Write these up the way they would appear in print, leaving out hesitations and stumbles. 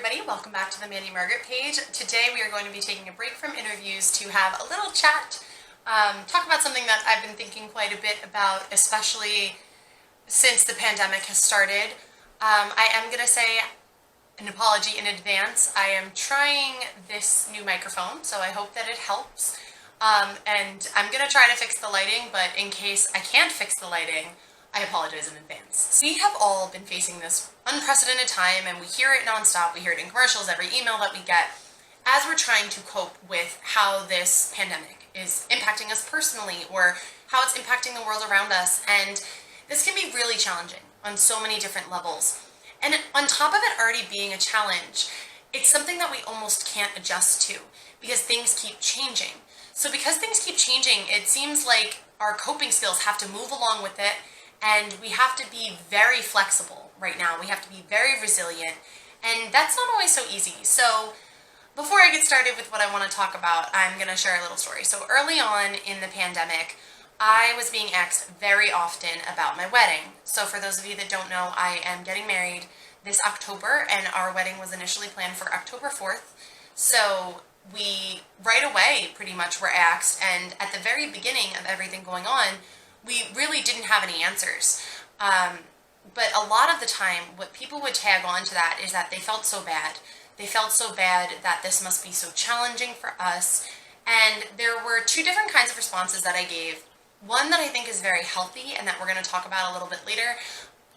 everybody, welcome back to the Mandy Margaret page. Today we are going to be taking a break from interviews to have a little chat, talk about something that I've been thinking quite a bit about, especially since the pandemic has started. I am going to say an apology in advance. I am trying this new microphone, so I hope that it helps. And I'm going to try to fix the lighting, but in case I can't fix the lighting, I apologize in advance. We have all been facing this unprecedented time, and we hear it nonstop. We hear it in commercials, every email that we get, as we're trying to cope with how this pandemic is impacting us personally or how it's impacting the world around us. And this can be really challenging on so many different levels. And on top of it already being a challenge, it's something that we almost can't adjust to because things keep changing. So because things keep changing, it seems like our coping skills have to move along with it, and we have to be very flexible right now. We have to be very resilient, and that's not always so easy. So before I get started with what I want to talk about, I'm going to share a little story. So early on in the pandemic, I was being asked very often about my wedding. So for those of you that don't know, I am getting married this October, and our wedding was initially planned for October 4th. So we right away pretty much were asked, and at the very beginning of everything going on, we really didn't have any answers. But a lot of the time, what people would tag on to that is that they felt so bad. They felt so bad that this must be so challenging for us. And there were two different kinds of responses that I gave. One that I think is very healthy and that we're going to talk about a little bit later,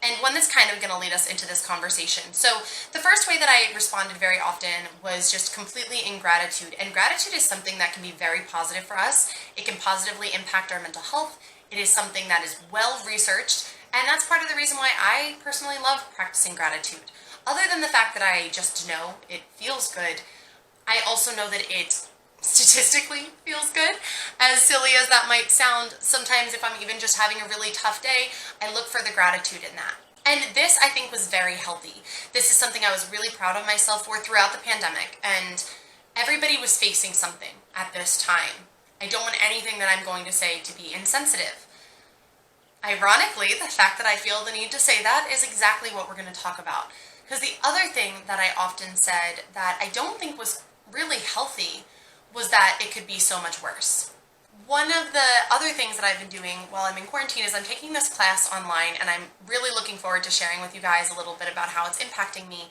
and one that's kind of going to lead us into this conversation. So the first way that I responded very often was just completely in gratitude. And gratitude is something that can be very positive for us. It can positively impact our mental health. It is something that is well researched, and that's part of the reason why I personally love practicing gratitude. Other than the fact that I just know it feels good, I also know that it statistically feels good. As silly as that might sound, sometimes if I'm even just having a really tough day, I look for the gratitude in that. And this, I think, was very healthy. This is something I was really proud of myself for throughout the pandemic, and everybody was facing something at this time. I don't want anything that I'm going to say to be insensitive. Ironically, the fact that I feel the need to say that is exactly what we're going to talk about. Because the other thing that I often said that I don't think was really healthy was that it could be so much worse. One of the other things that I've been doing while I'm in quarantine is I'm taking this class online, and I'm really looking forward to sharing with you guys a little bit about how it's impacting me.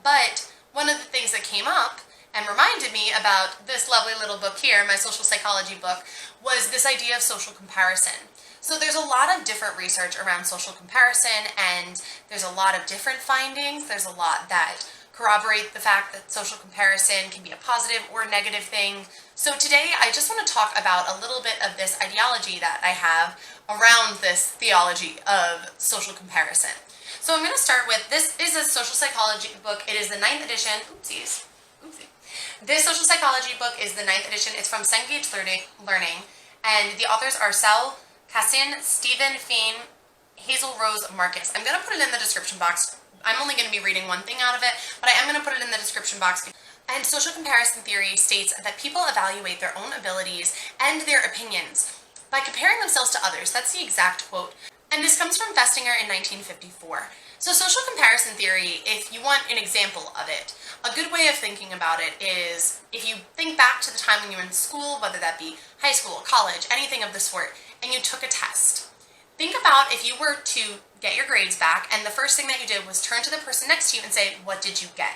But one of the things that came up and reminded me about this lovely little book here, my social psychology book, was this idea of social comparison. So there's a lot of different research around social comparison, and there's a lot of different findings. There's a lot that corroborate the fact that social comparison can be a positive or negative thing. So today I just want to talk about a little bit of this ideology that I have around this theology of social comparison. So I'm going to start with, this is a social psychology book. It is the 9th edition. Oopsie. This social psychology book is the 9th edition. It's from Cengage Learning, and the authors are Saul, Kassin, Fein, Hazel, Markus. I'm going to put it in the description box. I'm only going to be reading one thing out of it, but I am going to put it in the description box. And social comparison theory states that people evaluate their own abilities and their opinions by comparing themselves to others. That's the exact quote. And this comes from Festinger in 1954. So social comparison theory, if you want an example of it, a good way of thinking about it is if you think back to the time when you were in school, whether that be high school, college, anything of the sort, and you took a test. Think about if you were to get your grades back, and the first thing that you did was turn to the person next to you and say, what did you get?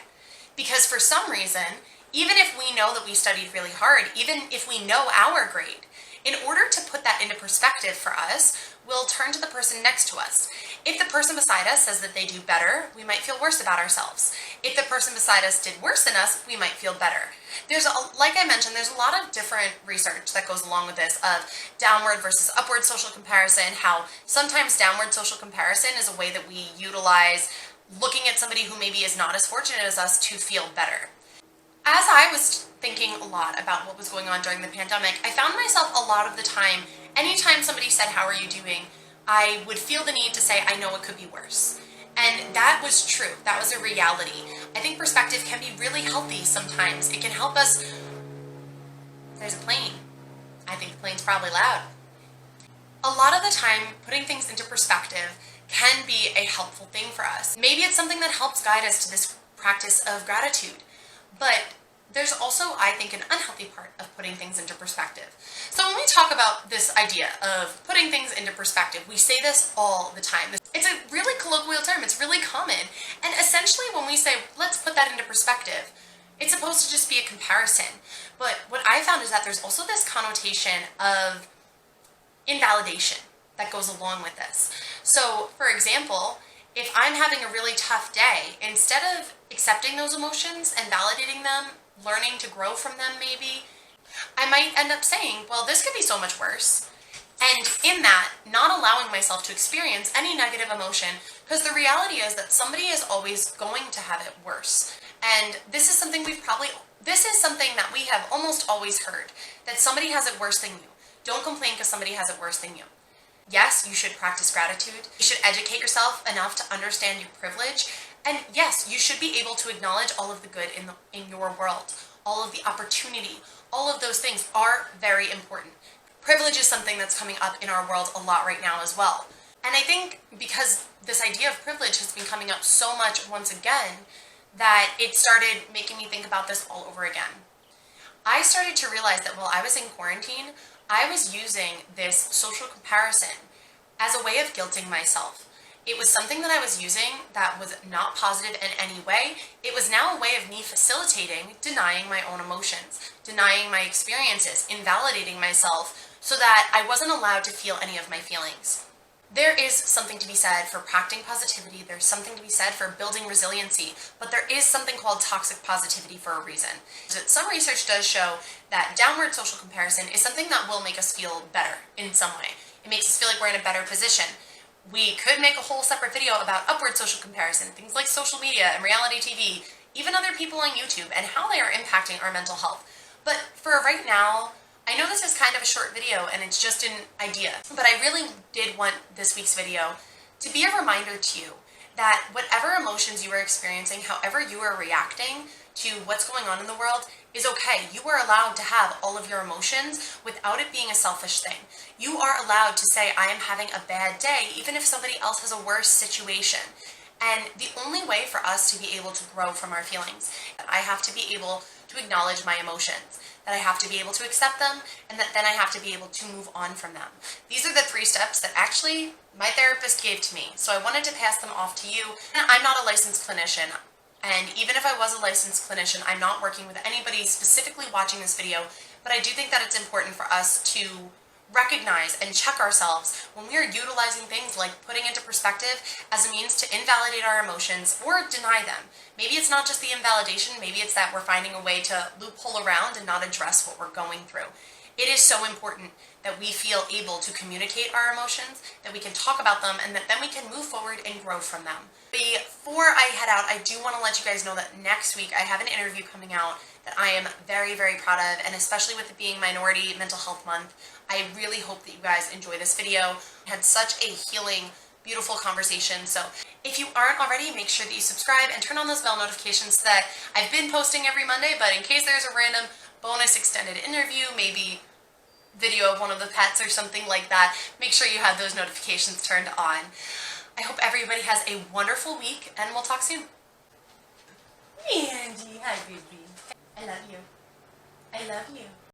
Because for some reason, even if we know that we studied really hard, even if we know our grade, in order to put that into perspective for us, we'll turn to the person next to us. If the person beside us says that they do better, we might feel worse about ourselves. If the person beside us did worse than us, we might feel better. Like I mentioned, there's a lot of different research that goes along with this of downward versus upward social comparison, how sometimes downward social comparison is a way that we utilize looking at somebody who maybe is not as fortunate as us to feel better. As I was thinking a lot about what was going on during the pandemic, I found myself a lot of the time, anytime somebody said, how are you doing, I would feel the need to say, I know it could be worse. And that was true. That was a reality. I think perspective can be really healthy sometimes. It can help us. There's a plane. I think the plane's probably loud. A lot of the time, putting things into perspective can be a helpful thing for us. Maybe it's something that helps guide us to this practice of gratitude. But there's also, I think, an unhealthy part of putting things into perspective. So when we talk about this idea of putting things into perspective, we say this all the time. It's a really colloquial term, it's really common. And essentially when we say, let's put that into perspective, it's supposed to just be a comparison. But what I found is that there's also this connotation of invalidation that goes along with this. So, for example, if I'm having a really tough day, instead of accepting those emotions and validating them, learning to grow from them maybe, I might end up saying, well, this could be so much worse. And in that, not allowing myself to experience any negative emotion, because the reality is that somebody is always going to have it worse. And this is something that we have almost always heard, that somebody has it worse than you. Don't complain because somebody has it worse than you. Yes, you should practice gratitude. You should educate yourself enough to understand your privilege. And yes, you should be able to acknowledge all of the good in your world. All of the opportunity, all of those things are very important. Privilege is something that's coming up in our world a lot right now as well. And I think because this idea of privilege has been coming up so much once again, that it started making me think about this all over again. I started to realize that while I was in quarantine, I was using this social comparison as a way of guilting myself. It was something that I was using that was not positive in any way. It was now a way of me facilitating denying my own emotions, denying my experiences, invalidating myself so that I wasn't allowed to feel any of my feelings. There is something to be said for practicing positivity, there's something to be said for building resiliency, but there is something called toxic positivity for a reason. Some research does show that downward social comparison is something that will make us feel better in some way. It makes us feel like we're in a better position. We could make a whole separate video about upward social comparison, things like social media and reality TV, even other people on YouTube, and how they are impacting our mental health. But for right now, I know this is kind of a short video and it's just an idea, but I really did want this week's video to be a reminder to you that whatever emotions you are experiencing, however you are reacting to what's going on in the world is okay. You are allowed to have all of your emotions without it being a selfish thing. You are allowed to say, I am having a bad day, even if somebody else has a worse situation. And the only way for us to be able to grow from our feelings, I have to be able to acknowledge my emotions, that I have to be able to accept them, and that then I have to be able to move on from them. These are the 3 steps that actually my therapist gave to me, so I wanted to pass them off to you. And I'm not a licensed clinician, and even if I was a licensed clinician, I'm not working with anybody specifically watching this video, but I do think that it's important for us to recognize and check ourselves when we are utilizing things like putting into perspective as a means to invalidate our emotions or deny them. Maybe it's not just the invalidation, maybe it's that we're finding a way to loophole around and not address what we're going through. It is so important that we feel able to communicate our emotions, that we can talk about them, and that then we can move forward and grow from them. Before I head out, I do want to let you guys know that next week I have an interview coming out that I am very, very proud of, and especially with it being Minority Mental Health Month, I really hope that you guys enjoy this video. We had such a healing, beautiful conversation, so if you aren't already, make sure that you subscribe and turn on those bell notifications so that I've been posting every Monday, but in case there's a random bonus extended interview, maybe video of one of the pets or something like that, make sure you have those notifications turned on. I hope everybody has a wonderful week, and we'll talk soon. Mandy, hi baby. I love you. I love you.